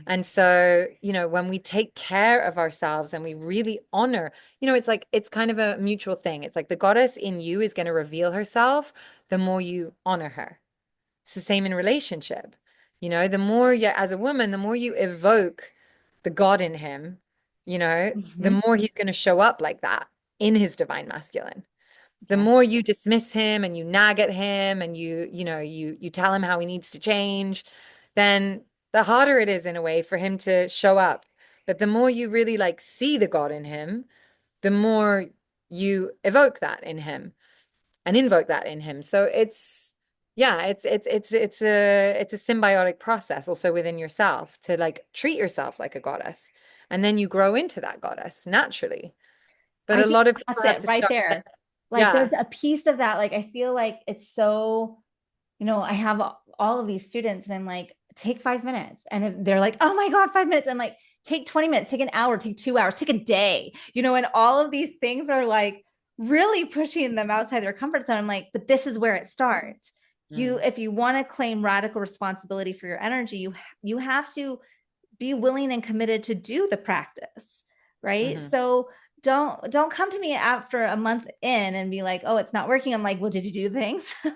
And so, when we take care of ourselves and we really honor, it's like, it's kind of a mutual thing. It's like the goddess in you is going to reveal herself the more you honor her. It's the same in relationship. The more you, as a woman, the more you evoke the God in him, the Mhm. more he's going to show up like that in his divine masculine. The Yeah. more you dismiss him and you nag at him and you tell him how he needs to change, then the harder it is in a way for him to show up. But the more you really like see the God in him, the more you evoke that in him and invoke that in him. So it's a symbiotic process also within yourself to like treat yourself like a goddess, and then you grow into that goddess naturally. But I a think lot of that's people have it to right start. there. Like, Yeah. there's a piece of that. Like, I feel like it's so, I have all of these students and I'm like, take 5 minutes. And if they're like, oh my God, 5 minutes. I'm like, take 20 minutes, take an hour, take 2 hours, take a day, and all of these things are like really pushing them outside their comfort zone. I'm like, but this is where it starts. Mm. If you want to claim radical responsibility for your energy, you have to be willing and committed to do the practice, right? Hmm. So don't come to me after a month in and be like, oh, it's not working. I'm like, well, did you do things? Like,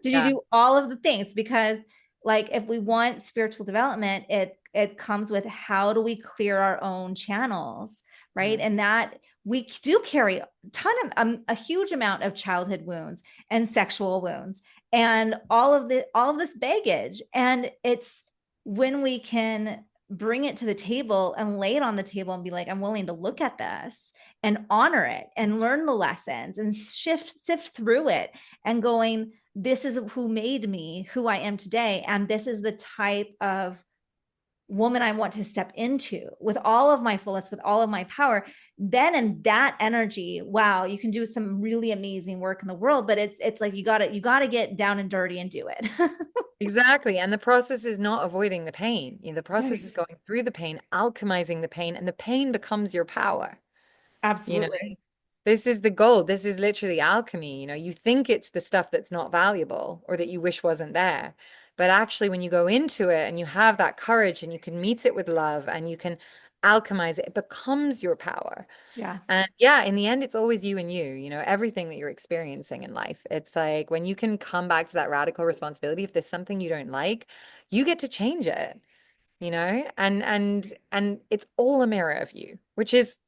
did you Yeah. do all of the things? Because like if we want spiritual development, it comes with how do we clear our own channels, right? And that we do carry a huge amount of childhood wounds and sexual wounds and all of this baggage. And it's when we can bring it to the table and lay it on the table and be like, I'm willing to look at this and honor it and learn the lessons and sift through it and going, this is who made me who I am today. And this is the type of woman I want to step into with all of my fullness, with all of my power. Then in that energy, wow, you can do some really amazing work in the world. But it's like you gotta get down and dirty and do it. Exactly. And the process is not avoiding the pain. The process is going through the pain, alchemizing the pain, and the pain becomes your power. You know, Absolutely. this is the goal. This is literally alchemy. You think it's the stuff that's not valuable or that you wish wasn't there. But actually, when you go into it and you have that courage and you can meet it with love and you can alchemize it, it becomes your power. Yeah. And yeah, in the end, it's always you and everything that you're experiencing in life. It's like when you can come back to that radical responsibility, if there's something you don't like, you get to change it, and it's all a mirror of you, which is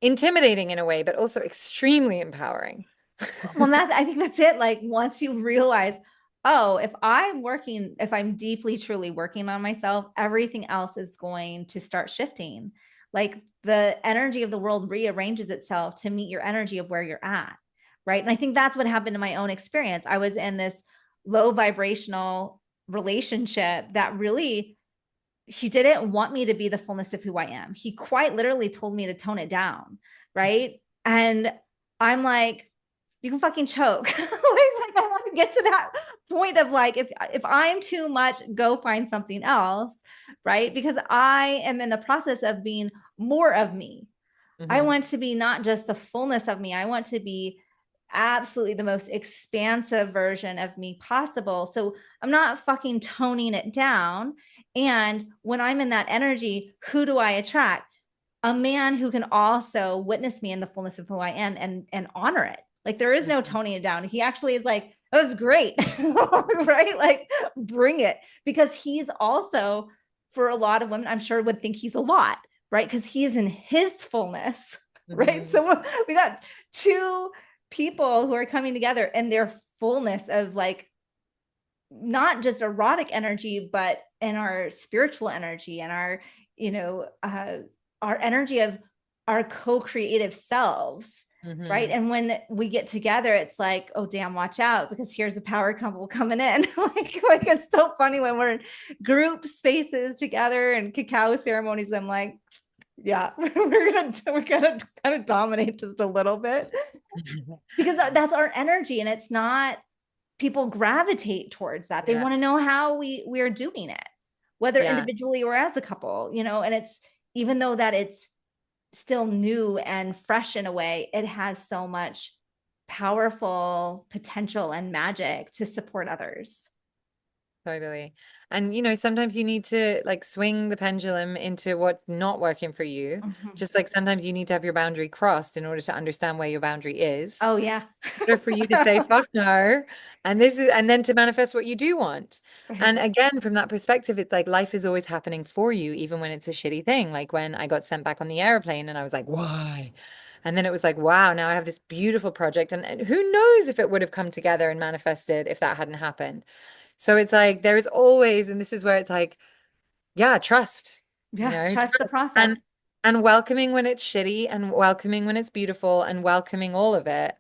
intimidating in a way, but also extremely empowering. Well, I think that's it. Like once you realize, oh, if I'm deeply, truly working on myself, everything else is going to start shifting. Like the energy of the world rearranges itself to meet your energy of where you're at. Right. And I think that's what happened in my own experience. I was in this low vibrational relationship that really, he didn't want me to be the fullness of who I am. He quite literally told me to tone it down. Right. And I'm like, you can fucking choke. Like I want to get to that point of like, if I'm too much, go find something else, right? Because I am in the process of being more of me. I Mhm. want to be not just the fullness of me. I want to be absolutely the most expansive version of me possible. So I'm not fucking toning it down. And when I'm in that energy, who do I attract? A man who can also witness me in the fullness of who I am and honor it. Like there is no Mhm. toning it down. He actually is like, that was great. Right? Like bring it. Because he's also, for a lot of women, I'm sure would think he's a lot, right? Because he is in his fullness. Right. Mhm. So we got two people who are coming together in their fullness of like not just erotic energy, but in our spiritual energy and our energy of our co-creative selves, right? Mhm. And when we get together, it's like, oh damn, watch out because here's the power couple coming in. like it's so funny when we're in group spaces together and cacao ceremonies. I'm like, yeah, we're gonna kind of dominate just a little bit because that's our energy, and it's not people gravitate towards that. They Yeah. want to know how we're doing it, whether Yeah. individually or as a couple, and it's even though that it's still new and fresh in a way, it has so much powerful potential and magic to support others. Totally. And sometimes you need to like swing the pendulum into what's not working for you. Mhm. Just like sometimes you need to have your boundary crossed in order to understand where your boundary is. Oh yeah. In order for you to say fuck no. And then to manifest what you do want. Right. And again, from that perspective, it's like life is always happening for you, even when it's a shitty thing. Like when I got sent back on the airplane and I was like, why? And then it was like, wow, now I have this beautiful project. And who knows if it would have come together and manifested if that hadn't happened. So it's like there is always, and this is where it's like, yeah, trust, Yeah, trust the trust process. and welcoming when it's shitty and welcoming when it's beautiful and welcoming all of it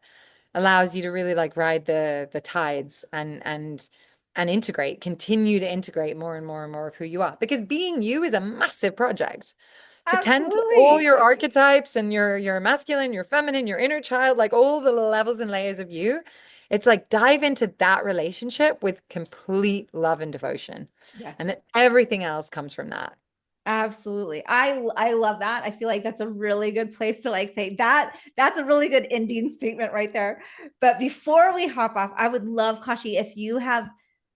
allows you to really like ride the tides and integrate, continue to integrate more and more and more of who you are. Because being you is a massive project. To tend to all Absolutely. your archetypes and your masculine, your feminine, your inner child, like all the levels and layers of you, it's like dive into that relationship with complete love and devotion. Yes. And then everything else comes from that. Absolutely. I love that. I feel like that's a really good place to like say that that's a really good ending statement right there. But before we hop off, I would love, Kashi, if you have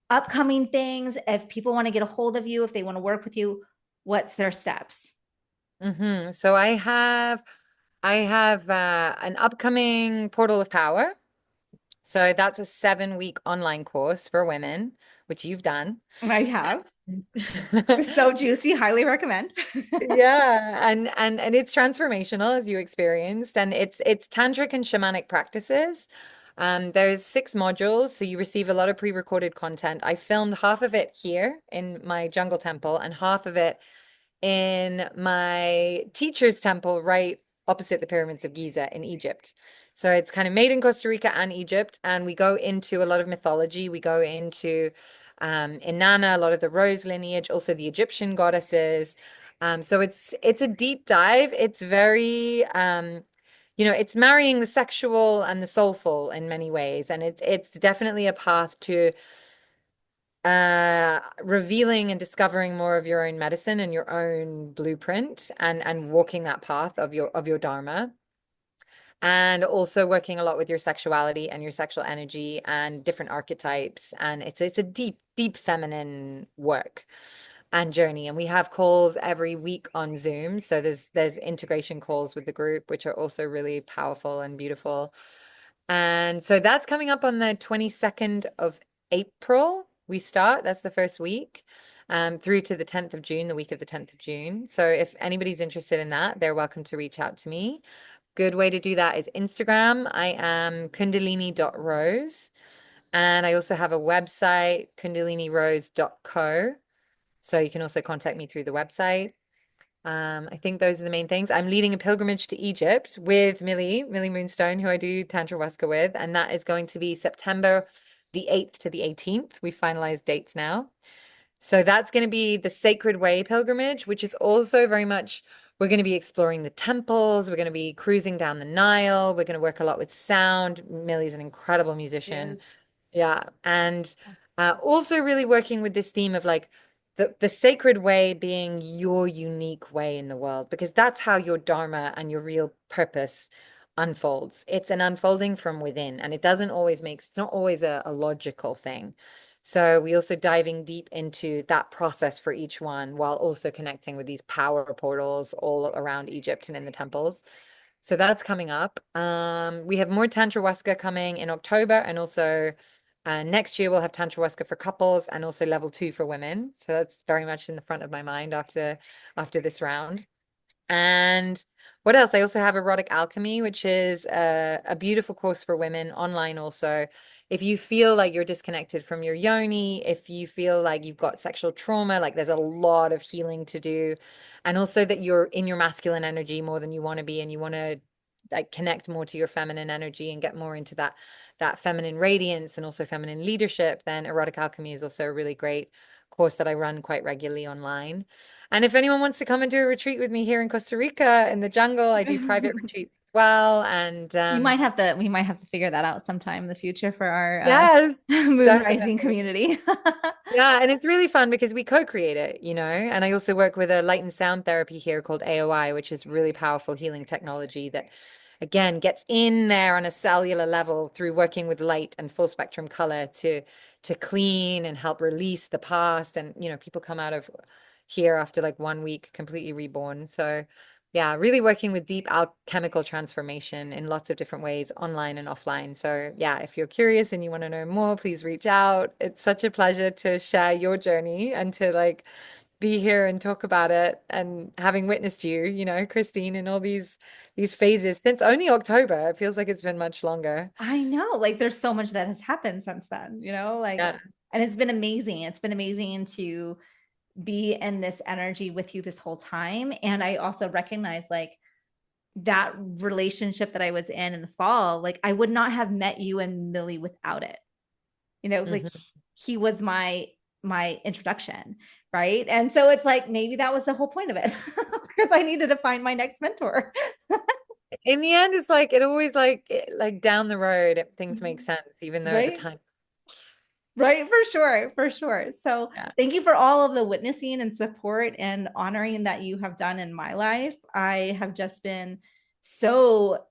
upcoming things, if people want to get a hold of you, if they want to work with you, what's their steps? So I have I have an upcoming Portal of Power. So that's a 7-week online course for women, which you've done. I have. It's so juicy. Highly recommend. Yeah, and it's transformational as you experienced, and it's tantric and shamanic practices. There's 6 modules, so you receive a lot of pre-recorded content. I filmed half of it here in my jungle temple and half of it in my teacher's temple right opposite the pyramids of Giza in Egypt. So it's kind of made in Costa Rica and Egypt, and we go into a lot of mythology. We go into Inanna, a lot of the rose lineage, also the Egyptian goddesses. So it's a deep dive. It's very it's marrying the sexual and the soulful in many ways, and it's definitely a path to revealing and discovering more of your own medicine and your own blueprint and walking that path of your dharma, and also working a lot with your sexuality and your sexual energy and different archetypes, and it's a deep feminine work and journey. And we have calls every week on Zoom, so there's integration calls with the group, which are also really powerful and beautiful. And so that's coming up on the 22nd of April. We start, that's the first week, through to the 10th of June, the week of the 10th of June. So if anybody's interested in that, they're welcome to reach out to me. Good way to do that is Instagram. I am kundalini.rose. And I also have a website, kundalinirose.co. So you can also contact me through the website. I think those are the main things. I'm leading a pilgrimage to Egypt with Millie Moonstone, who I do Tantrahuasca with, and that is going to be September the 8th to the 18th. We finalized dates now. So that's going to be the Sacred Way pilgrimage, which is also very much, we're going to be exploring the temples. We're going to be cruising down the Nile. We're going to work a lot with sound. Millie's an incredible musician. Yes. Yeah. And also really working with this theme of like the sacred way being your unique way in the world, because that's how your dharma and your real purpose unfolds. It's an unfolding from within, and it doesn't always it's not always a logical thing. So we also diving deep into that process for each one while also connecting with these power portals all around Egypt and in the temples. So that's coming up. We have more Tantrahuasca coming in October, and also next year we'll have Tantrahuasca for couples and also level 2 for women. So that's very much in the front of my mind after this round. And what else? I also have Erotic Alchemy, which is a beautiful course for women online also. If you feel like you're disconnected from your yoni, if you feel like you've got sexual trauma, like there's a lot of healing to do. And also that you're in your masculine energy more than you want to be, and you want to like connect more to your feminine energy and get more into that feminine radiance and also feminine leadership, then Erotic Alchemy is also a really great course that I run quite regularly online. And if anyone wants to come and do a retreat with me here in Costa Rica in the jungle, I do private retreats as well. And We might have to figure that out sometime in the future for our yes, moon rising definitely. community. Yeah, and it's really fun because we co-create it, you know. And I also work with a light and sound therapy here called AOI, which is really powerful healing technology that again gets in there on a cellular level through working with light and full spectrum color to clean and help release the past. And people come out of here after like 1 week completely reborn. So yeah, really working with deep alchemical transformation in lots of different ways, online and offline. So yeah, if you're curious and you want to know more, please reach out. It's such a pleasure to share your journey and to like be here and talk about it, and having witnessed you, Christine, in all these phases since only October. It feels like it's been much longer. I know, like there's so much that has happened since then, like, Yeah. and it's been amazing. It's been amazing to be in this energy with you this whole time. And I also recognize like that relationship that I was in the fall, like I would not have met you and Millie without it. Like Mhm. he was my introduction, right? And so it's like maybe that was the whole point of it because I needed to find my next mentor. In the end, it's like it always like down the road, things make sense, even though at the Right? time. Right, for sure, for sure. So Yeah. thank you for all of the witnessing and support and honoring that you have done in my life. I have just been so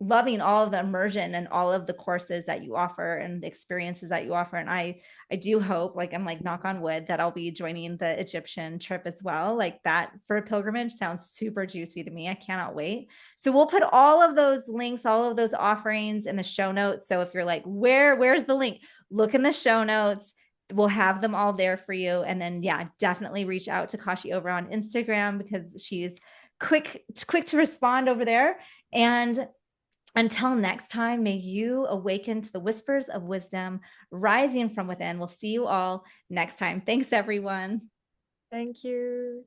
loving all of the immersion and all of the courses that you offer and the experiences that you offer. And I do hope, like, I'm like, knock on wood, that I'll be joining the Egyptian trip as well. Like, that for a pilgrimage sounds super juicy to me. I cannot wait. So we'll put all of those links, all of those offerings in the show notes. So if you're like, where's the link? Look in the show notes. We'll have them all there for you. And then, yeah, definitely reach out to Kashi over on Instagram, because she's quick to respond over there. And until next time, may you awaken to the whispers of wisdom rising from within. We'll see you all next time. Thanks, everyone. Thank you.